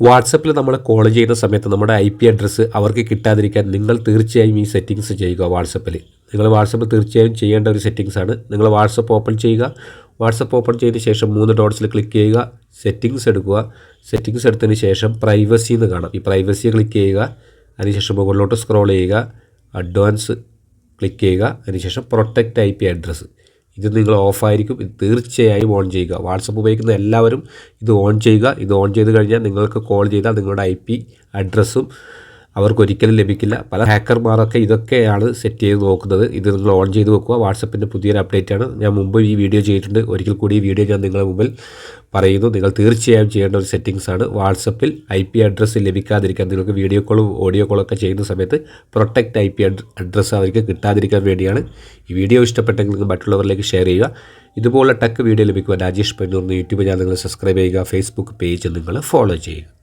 വാട്സപ്പിൽ നമ്മൾ കോൾ ചെയ്യുന്ന സമയത്ത് നമ്മുടെ IP അഡ്രസ്സ് അവർക്ക് കിട്ടാതിരിക്കാൻ നിങ്ങൾ തീർച്ചയായും ഈ സെറ്റിങ്സ് ചെയ്യുക. നിങ്ങൾ വാട്സപ്പിൽ തീർച്ചയായും ചെയ്യേണ്ട ഒരു സെറ്റിങ്സാണ്. നിങ്ങൾ വാട്സപ്പ് ഓപ്പൺ ചെയ്യുക. വാട്സപ്പ് ഓപ്പൺ ചെയ്തതിന് ശേഷം 3 ഡോട്ട്സിൽ ക്ലിക്ക് ചെയ്യുക. സെറ്റിങ്സ് എടുക്കുക. സെറ്റിങ്സ് എടുത്തതിന് ശേഷം പ്രൈവസി എന്ന് കാണാം. ഈ പ്രൈവസി ക്ലിക്ക് ചെയ്യുക. അതിനുശേഷം മുകളിലോട്ട് സ്ക്രോൾ ചെയ്യുക. അഡ്വാൻസ് ക്ലിക്ക് ചെയ്യുക. അതിനുശേഷം പ്രൊട്ടക്റ്റ് IP അഡ്രസ്സ്, ഇത് നിങ്ങൾ ഓഫായിരിക്കും. ഇത് തീർച്ചയായും ഓൺ ചെയ്യുക. വാട്സപ്പ് ഉപയോഗിക്കുന്ന എല്ലാവരും ഇത് ഓൺ ചെയ്യുക. ഇത് ഓൺ ചെയ്ത് കഴിഞ്ഞാൽ നിങ്ങൾക്ക് കോൾ ചെയ്താൽ നിങ്ങളുടെ IP അഡ്രസ്സും അവർക്കൊരിക്കലും ലഭിക്കില്ല. പല ഹാക്കർമാരൊക്കെ ഇതൊക്കെയാണ് സെറ്റ് ചെയ്ത് നോക്കുന്നത്. ഇത് നിങ്ങൾ ഓൺ ചെയ്ത് വെക്കുക. വാട്സപ്പിൻ്റെ പുതിയൊരു അപ്ഡേറ്റാണ്. ഞാൻ മുമ്പ് ഈ വീഡിയോ ചെയ്തിട്ടുണ്ട്. ഒരിക്കൽ കൂടി ഈ വീഡിയോ ഞാൻ നിങ്ങളുടെ മുമ്പിൽ പറയുന്നു. നിങ്ങൾ തീർച്ചയായും ചെയ്യേണ്ട ഒരു സെറ്റിങ്സാണ്. വാട്സപ്പിൽ IP അഡ്രസ്സ് ലഭിക്കാതിരിക്കാൻ, നിങ്ങൾക്ക് വീഡിയോ കോളും ഓഡിയോ കോളൊക്കെ ചെയ്യുന്ന സമയത്ത് പ്രൊട്ടക്റ്റ് IP അഡ്രസ്സ് അവർക്ക് കിട്ടാതിരിക്കാൻ വേണ്ടിയാണ്. ഈ വീഡിയോ ഇഷ്ടപ്പെട്ടെങ്കിൽ നിങ്ങൾ മറ്റുള്ളവരിലേക്ക് ഷെയർ ചെയ്യുക. ഇതുപോലെ ടെക് വീഡിയോ ലഭിക്കുവാൻ രാജേഷ് പന്നൂർ യൂട്യൂബ് ചാനൽ നിങ്ങൾ സബ്സ്ക്രൈബ് ചെയ്യുക. ഫേസ്ബുക്ക് പേജ് നിങ്ങൾ ഫോളോ ചെയ്യുക.